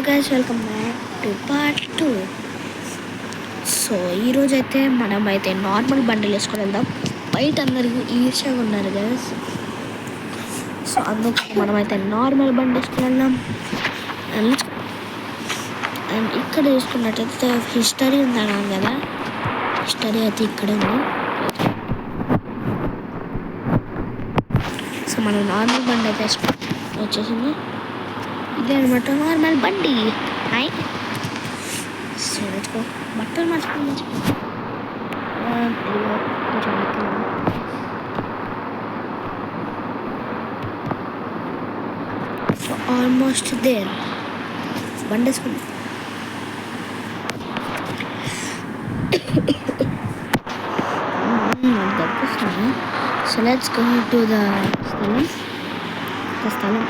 Guys, welcome back to part 2. So ఈరోజైతే మనమైతే normal బండిలు వేసుకొని వెళ్దాం. బయట అందరికీ ఈర్ష్యాగా ఉన్నారు గైస్. సో అందుకు మనమైతే నార్మల్ బండి వేసుకొని వెళ్దాం. అండ్ ఇక్కడ చూసుకున్నట్టయితే హిస్టరీ ఉందన్నాను కదా, హిస్టరీ అయితే ఇక్కడ ఉంది. సో మనం నార్మల్ బండి అయితే వచ్చేసింది. ఇదే అనమాట నార్మల్ బండి. హాయ్. సో తెచ్చుకో, బట్టలు మర్చిపో సో ఆల్మోస్ట్ దేర్. బండి వేసుకుంది. తప్పిస్తాను. So let's go to the స్థలం.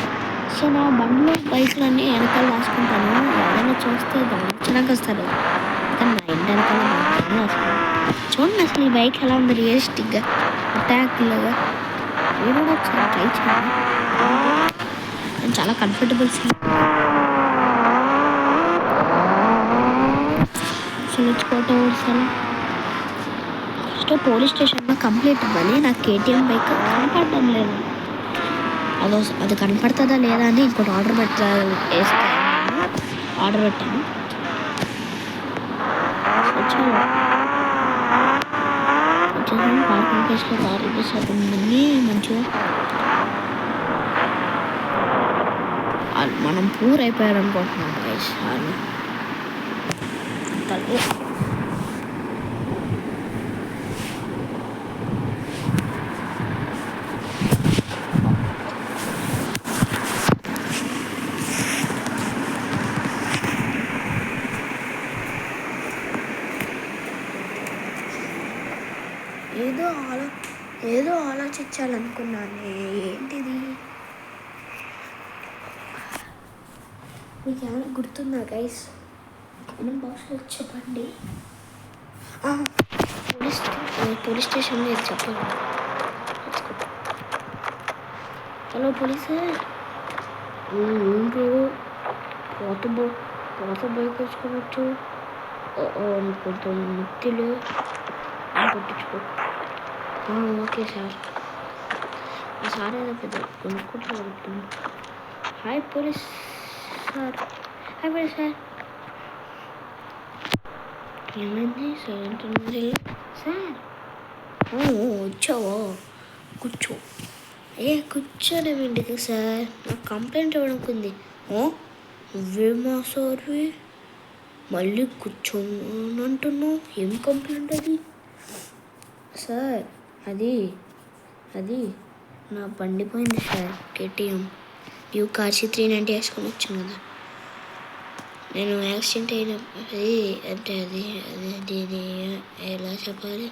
సో నా బండిలో బైక్లన్నీ వెనకాల రాసుకుంటాను. ఎవరైనా చూస్తే నచ్చడానికి వస్తారు, కానీ నా ఇంటి వెనకాల బాగా వస్తాను. చూడండి అసలు ఈ బైక్ ఎలా ఉంది, రియలిస్టిక్గా అటాక్ లాగా. మీరు కూడా ఒకసారి ట్రై చేయండి. నేను చాలా కంఫర్టబుల్ సీట్. సో తెచ్చుకోవటం ఫస్ట్ పోలీస్ స్టేషన్లో కంప్లీట్ ఇవ్వాలి. నాకు కేటీఎం బైక్ కనపడడం లేదు. అది కనపడుతుందా లేదా అని ఇంకోటి ఆర్డర్ పెట్టాను. వచ్చాను పార్కింగ్ ప్లేస్లో కార్ ఇప్పిస్తుంది మంచిగా. మనం పూర్ అయిపోయారు అనుకుంటున్నాం గైస్. ఏదో ఆలోచించాలనుకున్నాను. ఏంటిది మీకు ఏమైనా గుర్తుందా గైస్? కామెంట్ బాక్స్లో చెప్పండి. పోలీస్ స్టేషన్ మీద చెప్పండి. హలో పోలీస్, ఏంటో పాత బైక్ వేసుకున్నట్టు కొంచెం ముత్తిలు పట్టించుకో. Okay sir. సార్ ఏదో పెద్ద కొనుక్కుంటూ. Hi police sir. Hi police sir. ఏమైంది సార్ అంటున్నారు సార్? వచ్చావా? కూర్చో. కూర్చోనేమింటికి సార్? నాకు కంప్లైంట్ ఇవ్వడానికి ఉంది. నువ్వేమా సార్వి మళ్ళీ కూర్చోనంటున్నావు? ఏం కంప్లైంట్ అది? సార్ అది నా బండి పోయింది సార్, కేటీఎం కార్సీ 390 వేసుకొని వచ్చాను కదా. నేను యాక్సిడెంట్ అయినప్పుడు అంటే అది ఎలా చెప్పాలి,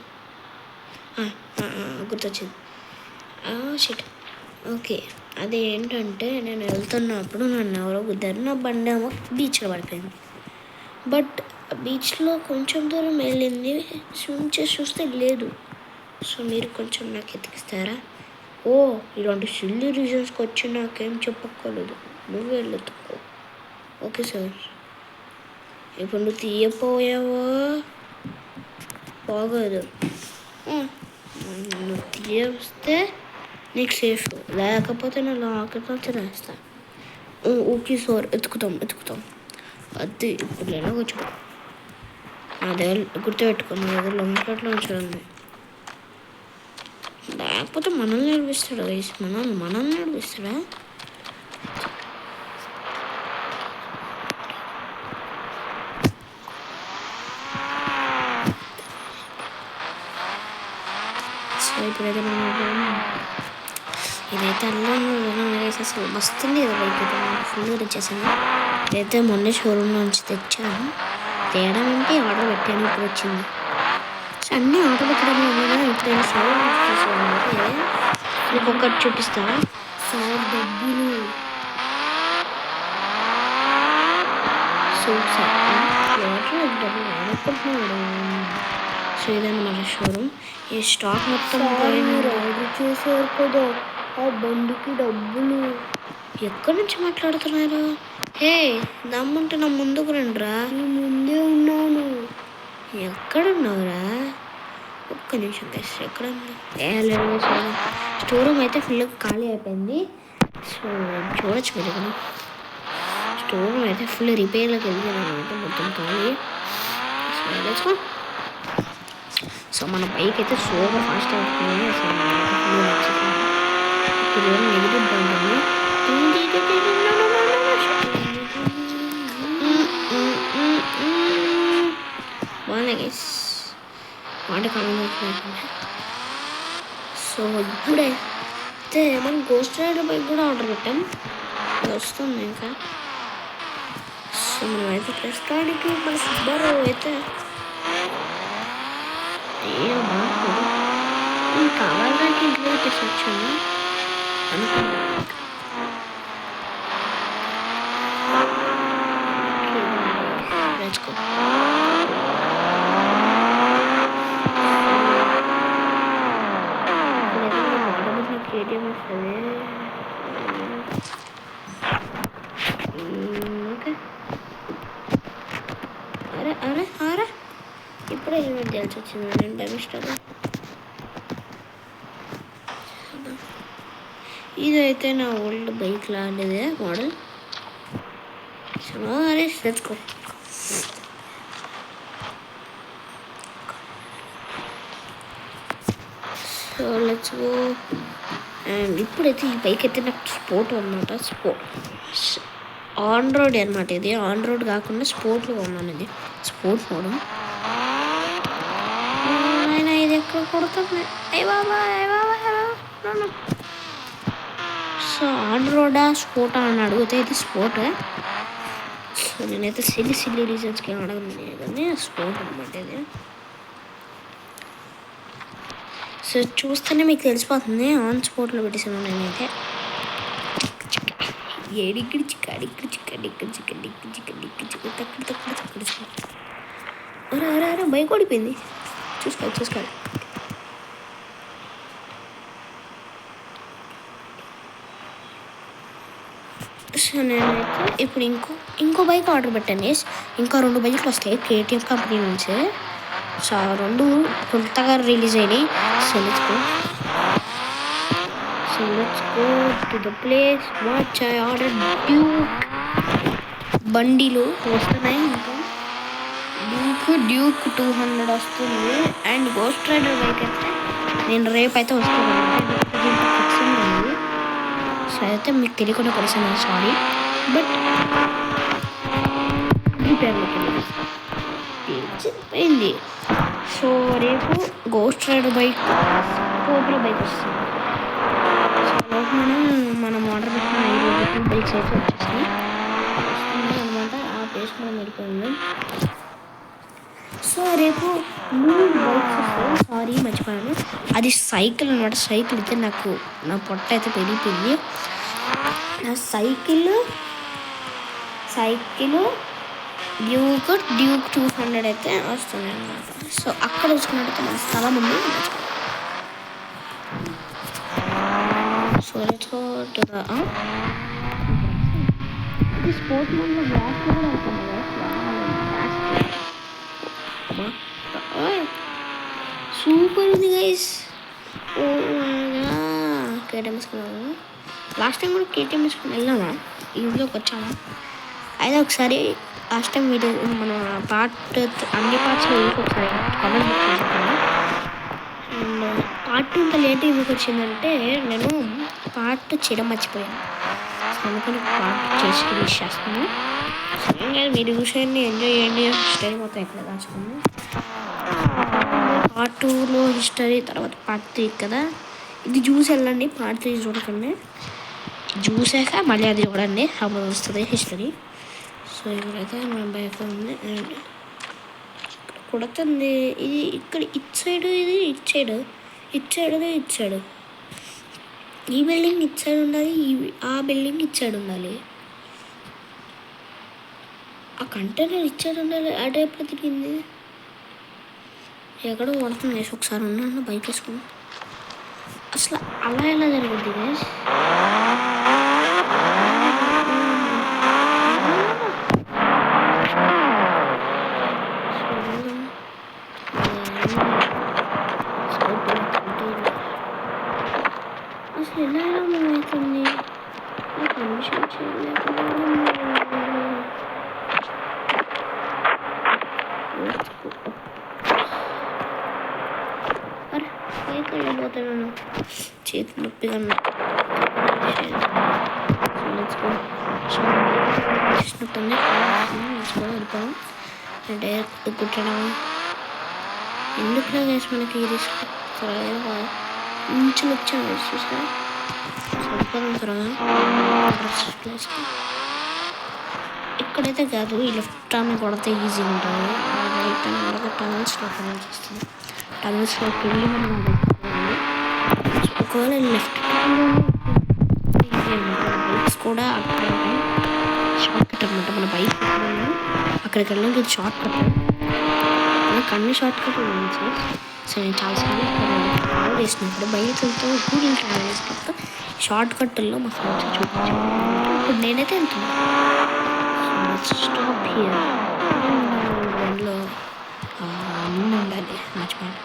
గుర్తొచ్చింది. షిట్. ఓకే, అది ఏంటంటే నేను వెళ్తున్నప్పుడు నన్ను ఎవరో గుద్దారు. నా బండి ఏమో బీచ్లో పడిపోయింది. బట్ బీచ్లో కొంచెం దూరం వెళ్ళింది, స్విమ్ చేసి చూస్తే లేదు. సో మీరు కొంచెం నాకు ఎతికిస్తారా? ఇలాంటి సిల్లీ రీజన్స్కి వచ్చి నాకేం చెప్పక్కర్లేదు, నువ్వు వెళ్ళుతావు. Okay sir. ఇప్పుడు నువ్వు తీయపోయావా? బాగోదు. నువ్వు తీయస్తే నీకు సేఫ్, లేకపోతే నేను లాకెట్తో రాస్తా. ఓకే సార్, ఎత్తుకుతాం. అది ఇప్పుడు ఎలాగొచ్చు నా దగ్గర గుర్తుపెట్టుకున్నా. నా దగ్గర లాకెట్లో ఉంచండి, లేకపోతే మనల్ని నడిపిస్తాడా వయసు? మనల్ని నడిపిస్తాడా? సో ఇప్పుడైతే ఇదైతే వేసి అసలు వస్తుంది కదా బయట ఫుల్గా తెచ్చేసాను. ఇదైతే మొన్నే షోరూమ్ నుంచి తెచ్చాను. తేడా అంటే ఆర్డర్ పెట్టాను, ఇప్పుడు వచ్చింది. సో అన్నీ ఆర్డర్ పెట్టడం వల్ల ఎప్పుడైనా షోరూమ్ ఒక్కొక్కటి చూపిస్తాను సార్. డబ్బులు డబ్బులు అనుకుంటున్నాడు. సో ఇదన్నమాట షోరూమ్. ఈ స్టాక్ మొత్తం ఆర్డర్ చేశారు కదా, ఆ బండికి డబ్బులు ఎక్కడి నుంచి మాట్లాడుతున్నారు? హే, దమ్ముంటే నా ముందుకు రండిరా. నీ ముందే ఉన్నాను. ఎక్కడున్నావురా? ఒక్క నిమిషం గైస్, ఎక్కడ స్టోర్ రూమ్ అయితే ఫుల్ ఖాళీ అయిపోయింది. సో చూడొచ్చు మీరు ఇక్కడ. స్టోర్ రూమ్ అయితే ఫుల్ రిపేర్లోకి వెళ్ళింది అనమాట, మొత్తం ఖాళీ. సో తెచ్చుకో. సో మన బైక్ అయితే సూపర్ ఫాస్ట్ అవుతుంది. అసలు ఫుల్ నచ్చుతుంది. ఇప్పుడు నెగిటివ్ బాగుంటుంది. బాగున్నాయి గైస్, మాట కామెంట్. సో ఇప్పుడైతే మనం గోస్ట్ రైడర్ బైక్ కూడా ఆర్డర్ పెట్టాం, అది వస్తుంది ఇంకా. సో మనం అయితే ప్రస్తుతానికి మన సుబ్బారావు అయితే ఏం బాగుంటుంది. నేను కావాలంటే ఇంట్లో పెట్టేసొచ్చాను అనుకున్నాను. నేర్చుకో. కేటీఎం వస్తుంది. ఓకే, అరే అరే అరే ఇప్పుడే హెల్మెట్ తెలిసి వచ్చింది. నేను బై మిస్టేక్. ఇదైతే నా ఓల్డ్ బైక్ లాంటిదే మోడల్. సో అరే తెచ్చుకో. So let's go. అండ్ ఇప్పుడైతే ఈ బైక్ అయితే నాకు స్పోర్ట్ అనమాట. ఆన్ రోడ్ అనమాట. ఇది ఆన్ రోడ్ కాకుండా స్పోర్ట్లో ఉన్నాను. ఇది స్పోర్ట్ మోడల్. ఆయన ఇది ఎక్కడ కొడుతుంది? అయ్య బాబా, అయ్య బాబా. సో ఆన్ రోడా స్పోర్టా అని అడిగితే ఇది స్పోర్ట్. సో నేనైతే సిల్లీ రీజన్స్కి అడగను కానీ స్పోర్ట్ అనమాట ఇది. సో చూస్తేనే మీకు తెలిసిపోతుంది ఆన్ స్పోర్ట్లో పెట్టేసాను నేనైతే. ఏడిక్కడి అరే అరే అరే బైక్ ఓడిపోయింది. చూసుకోవాలి. సో నేనైతే ఇప్పుడు ఇంకో బైక్ ఆర్డర్ పెట్టాను. ఇంకా 2 బైక్లు వస్తాయి కేటీఎం కంపెనీ నుంచి. సో 2 కొత్తగా రిలీజ్ అయినాయి. So let's go to the place what I ordered. బండిలు వస్తున్నాయి. ఇంకా డ్యూక్ 200 వస్తుంది. అండ్ గోస్ట్ రైడర్ బైక్ అయితే నేను రేపు అయితే వస్తున్నాను. సో అయితే మీకు తెలియకుండా కొలిసాను, సారీ. బట్ తెలిసిపోయింది. సో రేపు ghost rider bike, cobra bike వస్తుంది. మనం ఆర్డర్ పెట్టిన 2 బైక్స్ అయితే వచ్చేసి వస్తుంది అనమాట. ఆ ప్లేస్ మనం వెళ్ళిపోయింది. సో రేపు 3 బైక్స్ వస్తాయి. సారీ మర్చిపోయాను, అది సైకిల్ అనమాట. సైకిల్ అయితే నాకు నా పొట్ట అయితే పెరిగిపోయింది. నా సైకిల్ డ్యూక్ 200 అయితే వస్తుంది అనమాట. సో అక్కడ చూసుకున్నట్టయితే మన స్థలం ఉంది. So let's go to the sport మోడ్లో గ్లాస్ కూడా అవుతుంది. సూపర్ ఉంది గైస్. కేటీఎం వేసుకున్నాము. లాస్ట్ టైం కూడా కేటీఎం వేసుకుని వెళ్ళామా, ఇంట్లోకి వచ్చామా? అయితే ఒకసారి లాస్ట్ టైం వీడియో మన అన్ని పార్ట్స్లో ఒకసారి కామెంట్ చేసుకున్నాను. అండ్ పార్ట్ 2 ఇంత లేట్ ఎందుకు వచ్చిందంటే నేను పార్ట్ 2 చేయడం మర్చిపోయాను. అందుకని పార్ట్ 2 చేసి రిలీజ్ చేస్తాను. మీరు చూసేయండి, ఎంజాయ్ చేయండి. హిస్టరీ మొత్తం ఎక్కడ రాసుకుంది. పార్ట్ 2లో హిస్టరీ, తర్వాత పార్ట్ 3 కదా. ఇది చూసి వెళ్ళండి, పార్ట్ 3 చూడకండి. చూసాక మళ్ళీ అది చూడండి, అప్పుడు వస్తుంది హిస్టరీ. సో ఇక్కడైతే మన బైక్ ఉంది. అండ్ కొడుతుంది ఇది ఇక్కడ ఇటు సైడ్, ఇది ఇటు సైడ్. ఈ బిల్డింగ్ ఇటు సైడ్ ఉండాలి, ఆ బిల్డింగ్ ఇటు సైడ్ ఉండాలి. ఆ కంటైనర్ ఇటు సైడ్ ఉండాలి. అటు ఎప్పుడు తిరిగింది? ఎక్కడో కొడుతుంది. ఒకసారి ఉన్నాను బైక్ వేసుకుని. అసలు అలా ఎలా జరుగుద్ది గైస్? హ్యాపీగా ఉన్నా. చేసినట్టుంది వెళ్ళిపోయాం అంటే కుట్టడం ఎందుకులా చేసి మనకి రిస్క్ త్వరగా ఇంచులు వచ్చాను చూసా సరిపోదాం త్వరగా ప్లేస్కి. ఇక్కడైతే కాదు ఈ లెఫ్ట్ అని కొడితే ఈజీగా ఉంటుంది, రైట్ అని కొడితే టనల్స్లో కొనాల్సి వస్తుంది. టనల్స్లోకి వెళ్ళి మనం ఒకవేళ లెఫ్ట్ బైక్స్ కూడా అక్కడ షార్ట్ కట్ అనమాట. మన బైక్ అక్కడికి వెళ్ళడానికి ఇది షార్ట్ కట్, నాకు అన్ని షార్ట్ కట్ ఉంది. సో నేను చాలాసార్లు ట్రావెల్ చేసినప్పుడు బైకులతో గూగుల్ ట్రావెల్ చేసినప్పుడు షార్ట్ కట్టుల్లో మా ఫ్రెండ్స్ చూపించాను. ఇప్పుడు నేనైతే వెళ్తున్నాను. స్టాప్ హియర్ బండిలో ముందు ఉండాలి మర్చిపోయాను.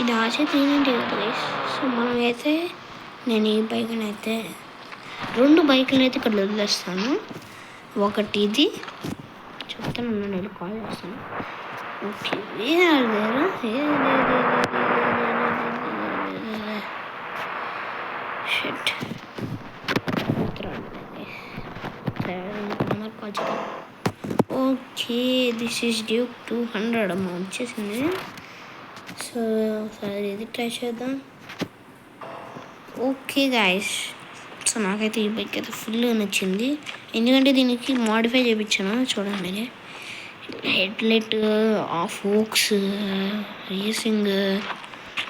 ఇది RC390 కదా. సో మనం అయితే నేను ఈ బైక్ని అయితే 2 బైకులను అయితే ఇక్కడ వదిలేస్తాను. ఒకటి ఇది చెప్తాను, నేను కాల్ చేస్తాను. Okay shit okay this is Duke 200 అమ్మ వచ్చేసింది. సో ఒకసారి ఇది ట్రై చేద్దాం. ఓకే గాయస్, సో నాకైతే ఈ బైక్ అయితే ఫుల్గా నచ్చింది, ఎందుకంటే దీనికి మాడిఫై చేయించాను. చూడండి headlight, forks, racing,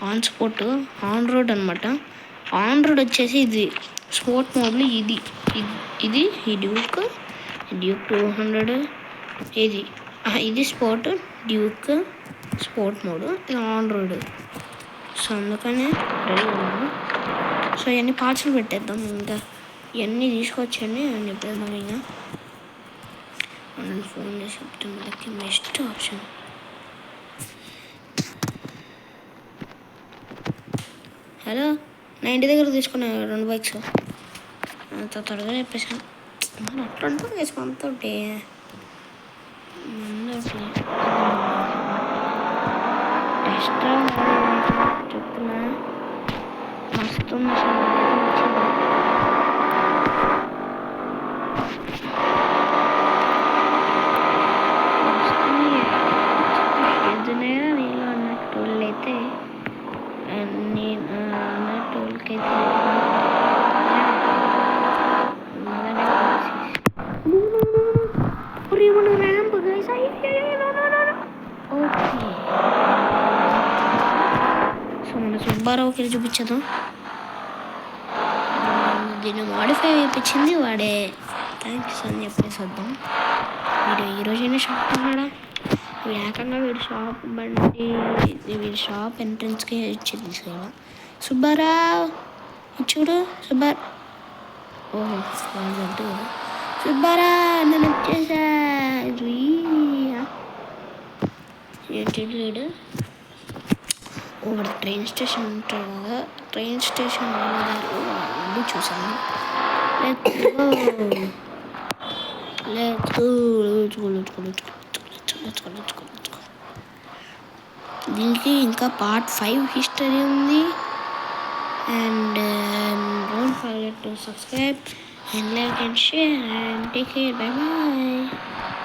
on sport, on road అనమాట. ఆన్ రోడ్ వచ్చేసి ఇది స్పోర్ట్ మోడ్లో ఇది ఈ డ్యూక్ 200 ఇది స్పోర్ట్ డ్యూక్ స్పోర్ట్ మోడ్, ఇది ఆన్ రోడ్. సో అందుకనే రెడీ ఉన్నాను. సో ఇవన్నీ పార్సల్ పెట్టేద్దాం, ఇంకా ఇవన్నీ తీసుకొచ్చండి అని చెప్పేద్దాం. ఇంకా నన్ను ఫోన్ చేసి చెప్తే మనకి బెస్ట్ ఆప్షన్. హలో, నా ఇంటి దగ్గర తీసుకున్నా 2 బైక్స్ అంత త్వరగా చెప్పేసాను. మనం అట్లా ఉంటుంది వేసి మనతోటి ఎక్స్ట్రా చెప్తున్నా మస్తు ఎదునైనా నీళ్ళు అన్నట్టు అయితే నేను అన్నట్టుకైతే ఓకే. సో మన సుబ్బారావుకి చూపించదాం. దీన్ని మాడిఫై అయిపించింది వాడే, థ్యాంక్స్ అని చెప్పేసి వద్దాం. వీడు ఈరోజైనా షాప్ ఉన్నాడా, వీడు ఏకంగా వీడి షాప్ బండి వీడి షాప్ ఎంట్రన్స్కి ఇచ్చి తీసుకెళ్ళా. సుబ్బారావు చూడు, ఓహో అంటూ సుబ్బారా నేను వచ్చేసా. ఏంటి లేడు ఒకటి ట్రైన్ స్టేషన్ ఉంటాడు కదా, ట్రైన్ స్టేషన్ వెళ్ళి చూసాను. దీనికి ఇంకా పార్ట్ 5 హిస్టరీ ఉంది. And don't forget to subscribe and like and share and take care. Bye bye.